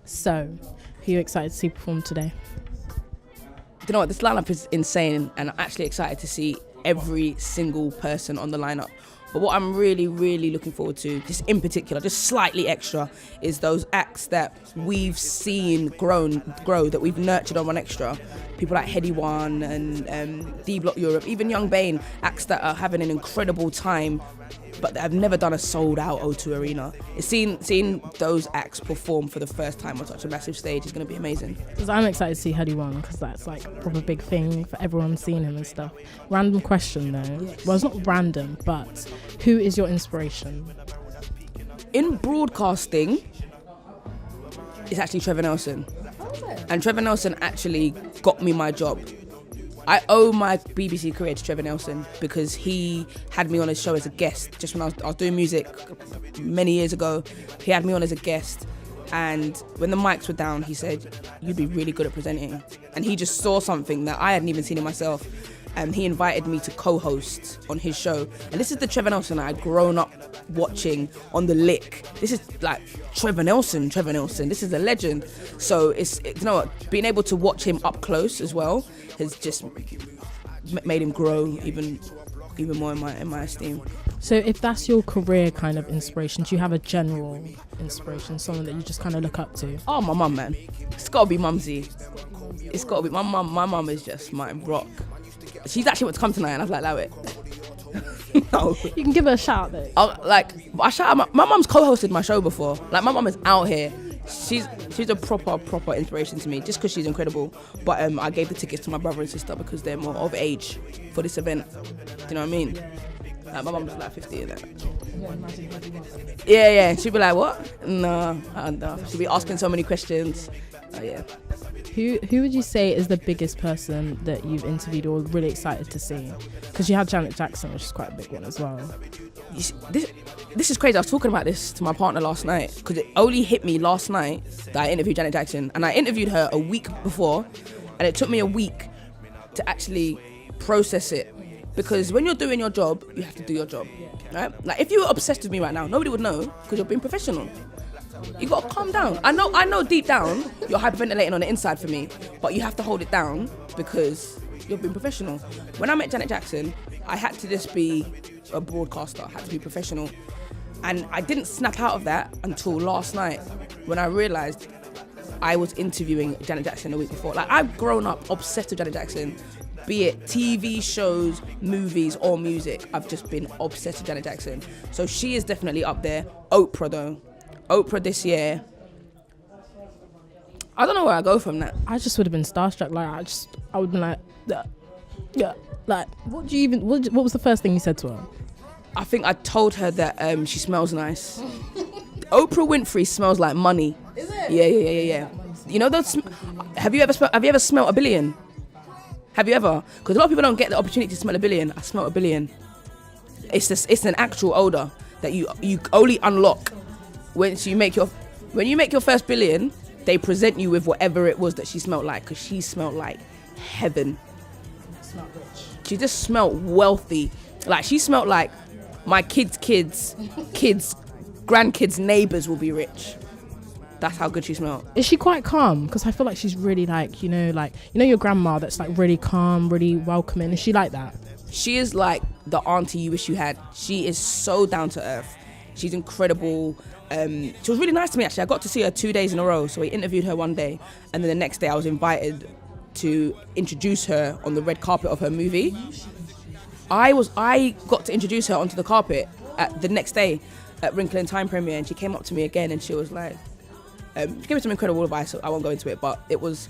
So, who are you excited to see perform today? You know what, this lineup is insane, and I'm actually excited to see every single person on the lineup. But what I'm really, really looking forward to, just in particular, just slightly extra, is those acts that we've seen grow, that we've nurtured on ONE_XTRA. People like Heady One and D Block Europe, even Young Bane, acts that are having an incredible time, but that have never done a sold-out O2 Arena. It's seeing those acts perform for the first time on such a massive stage is going to be amazing. Because I'm excited to see Heady One, because that's like a proper big thing for everyone seeing him and stuff. Random question though. Yes. Well, it's not random, but who is your inspiration? In broadcasting, it's actually Trevor Nelson. And Trevor Nelson actually got me my job. I owe my BBC career to Trevor Nelson because he had me on his show as a guest just when I was doing music many years ago. He had me on as a guest, and when the mics were down, he said, "You'd be really good at presenting." And he just saw something that I hadn't even seen in myself, and he invited me to co-host on his show. And this is the Trevor Nelson I'd grown up watching on the Lick. This is like Trevor Nelson. This is a legend. So it's you know what, being able to watch him up close as well has just made him grow even more in my esteem. So if that's your career kind of inspiration, do you have a general inspiration, someone that you just kind of look up to? Oh, my mum, man. It's got to be Mumsy. It's got to be my mum. My mum is just my rock. She's actually want to come tonight, and I was like, allow it. No. You can give her a shout though. I shout out my mum's co-hosted my show before. Like, my mum is out here. She's a proper inspiration to me, just because she's incredible. But I gave the tickets to my brother and sister because they're more of age for this event. Do you know what I mean? Like, my mum's like 50 and that. Yeah. She'd be like, what? No. She'd be asking so many questions. Yeah. Who would you say is the biggest person that you've interviewed or really excited to see? Because you had Janet Jackson, which is quite a big one as well. This is crazy. I was talking about this to my partner last night because it only hit me last night that I interviewed Janet Jackson, and I interviewed her a week before, and it took me a week to actually process it, because when you're doing your job, you have to do your job, right? Like, if you were obsessed with me right now, nobody would know because you're being professional. You gotta calm down. I know deep down you're hyperventilating on the inside for me, but you have to hold it down because you're being professional. When I met Janet Jackson, I had to just be a broadcaster, I had to be professional. And I didn't snap out of that until last night when I realised I was interviewing Janet Jackson the week before. Like, I've grown up obsessed with Janet Jackson, be it TV shows, movies, or music. I've just been obsessed with Janet Jackson. So she is definitely up there. Oprah though. Oprah this year. I don't know where I go from that. I just would have been starstruck. Like, I would have been like, yeah. Like, what was the first thing you said to her? I think I told her that she smells nice. Oprah Winfrey smells like money. Is it? Yeah. You know those? Have you ever smelled a billion? Have you ever? Because a lot of people don't get the opportunity to smell a billion. I smelled a billion. It's an actual odor that you only unlock when you make your first billion. They present you with whatever it was that she smelled like, because she smelled like heaven. Smelled rich. She just smelled wealthy. Like, she smelled like my kids, grandkids, neighbours will be rich. That's how good she smelled. Is she quite calm? Because I feel like she's really like your grandma that's like really calm, really welcoming. Is she like that? She is like the auntie you wish you had. She is so down to earth. She's incredible. She was really nice to me, actually. I got to see her 2 days in a row. So we interviewed her one day, and then the next day I was invited to introduce her on the red carpet of her movie. I got to introduce her onto the carpet at the next day at Wrinkle in Time premiere, and she came up to me again and she was like, she gave me some incredible advice. So I won't go into it, but it was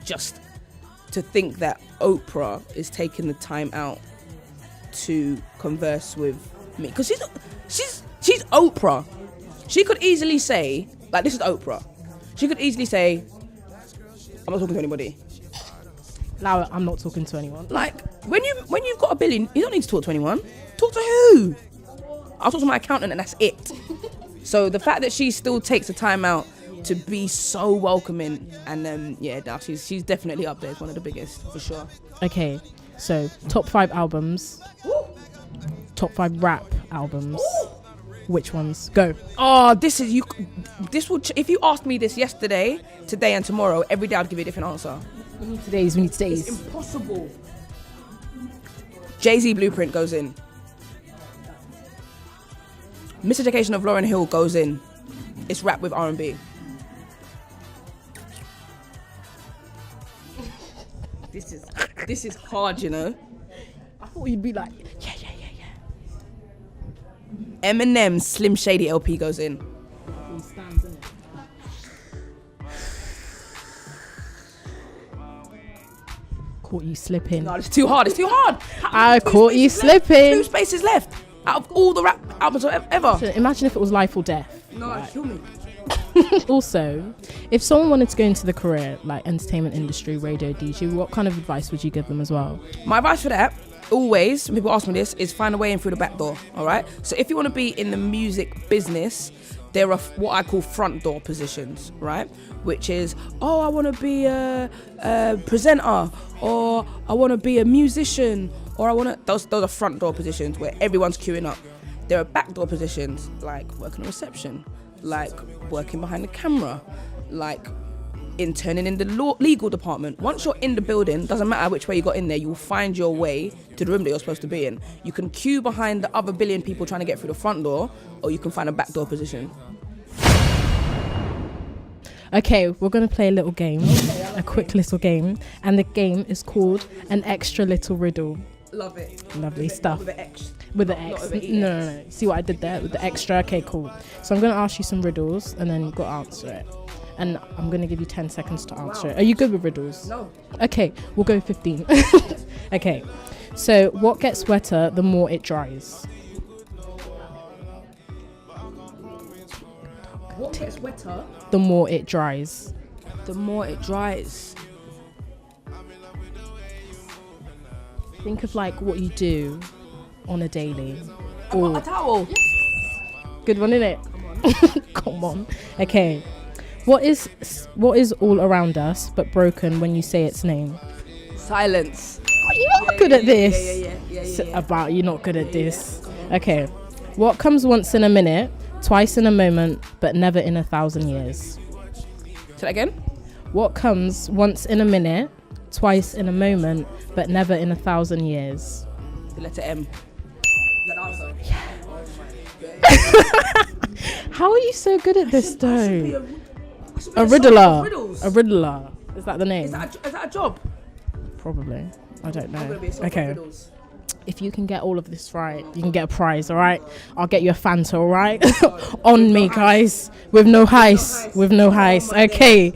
just to think that Oprah is taking the time out to converse with me, because she's Oprah. She could easily say, like, this is Oprah. She could easily say, I'm not talking to anybody. Allow it, I'm not talking to anyone. Like, when you've got a billion, you don't need to talk to anyone. Talk to who? I'll talk to my accountant and that's it. So the fact that she still takes the time out to be so welcoming, and she's definitely up there. It's one of the biggest, for sure. Okay, so top 5 albums, top 5 rap albums, which ones? Go. Oh, this is you. This will. If you asked me this yesterday, today, and tomorrow, every day I'd give you a different answer. We need today's. It's impossible. Jay-Z Blueprint goes in. Miseducation of Lauryn Hill goes in. It's rap with R&B. This is hard, you know. I thought you'd be like, yeah. Eminem Slim Shady LP goes in. He stands in it. Caught you slipping. No, it's too hard. I caught you slipping. 2 spaces left out of all the rap albums ever. So imagine if it was life or death. No, kill me. Also, if someone wanted to go into the career like entertainment industry, radio, DJ, what kind of advice would you give them as well? My advice for that, always, when people ask me this, is find a way in through the back door, all right? So if you want to be in the music business, there are what I call front door positions, right? Which is, I want to be a presenter, or I want to be a musician, or I want to... Those are front door positions where everyone's queuing up. There are back door positions, like working a reception, like working behind the camera, like interning in the legal department. Once you're in the building, doesn't matter which way you got in there, you'll find your way to the room that you're supposed to be in. You can queue behind the other billion people trying to get through the front door, or you can find a back door position. Okay, we're going to play a little game, a quick little game, and the game is called An Extra Little Riddle. Love it. Lovely stuff. With the X. With the X. No. See what I did there with the extra? Okay, cool. So I'm going to ask you some riddles and then you've got to answer it. And I'm going to give you 10 seconds to answer it. Are you good with riddles? No. Okay, we'll go 15. Okay. So what gets wetter the more it dries? What gets wetter? The more it dries. The more it dries. Think of like what you do on a daily. A towel. Good one, innit? Come on. Okay. What is all around us but broken when you say its name? Silence. Oh, you're not good at this. Yeah. About you're not good at this. Okay. What comes once in a minute, twice in a moment, but never in 1,000 years? Say that again. What comes once in a minute, twice in a moment, but never in 1,000 years? The letter M. Is that the answer? Yeah. How are you so good at this though? A riddler. A riddler. Is that the name? Is that a job? Probably. I don't know. I'm gonna be a solver of riddles. If you can get all of this right, you can get a prize, all right? I'll get you a Fanta, all right? On me, guys. With no heist. With no heist. Okay.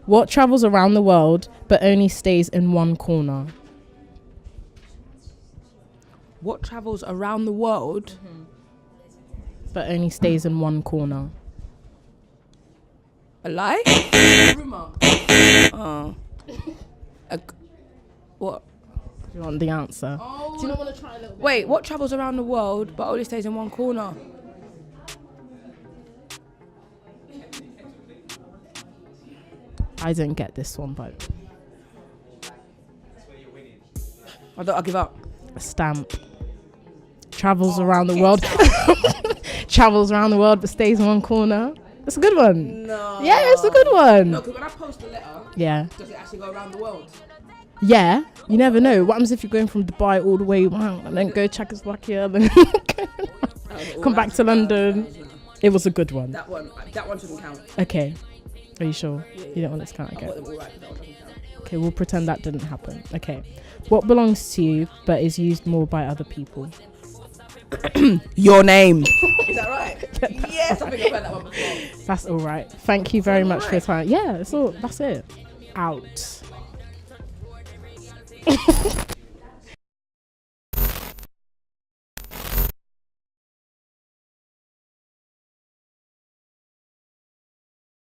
What travels around the world but only stays in one corner? What travels around the world but only stays in one corner? A lie? Rumor. Oh. What? Do you want the answer? Oh. Do you not want to try a little bit? Wait, what travels around the world but only stays in one corner? I don't get this one, but I'll give up. a stamp. Travels around the world. Travels around the world but stays in one corner. That's a good one. No. Yeah, it's a good one. No, because when I post a letter, Yeah. does it actually go around the world? Yeah. You never know. What happens if you're going from Dubai all the way and then go Czechoslovakia, then come back to London? It was a good one. That one shouldn't count. Okay. Are you sure? Yeah. You don't want this to count? I Okay. got them all right, but that one doesn't count. Okay, we'll pretend that didn't happen. Okay. What belongs to you but is used more by other people? Your name. Is that right? Yes, I think I've heard that one before. That's all right. Thank you very much for your time. Yeah, that's it. Out.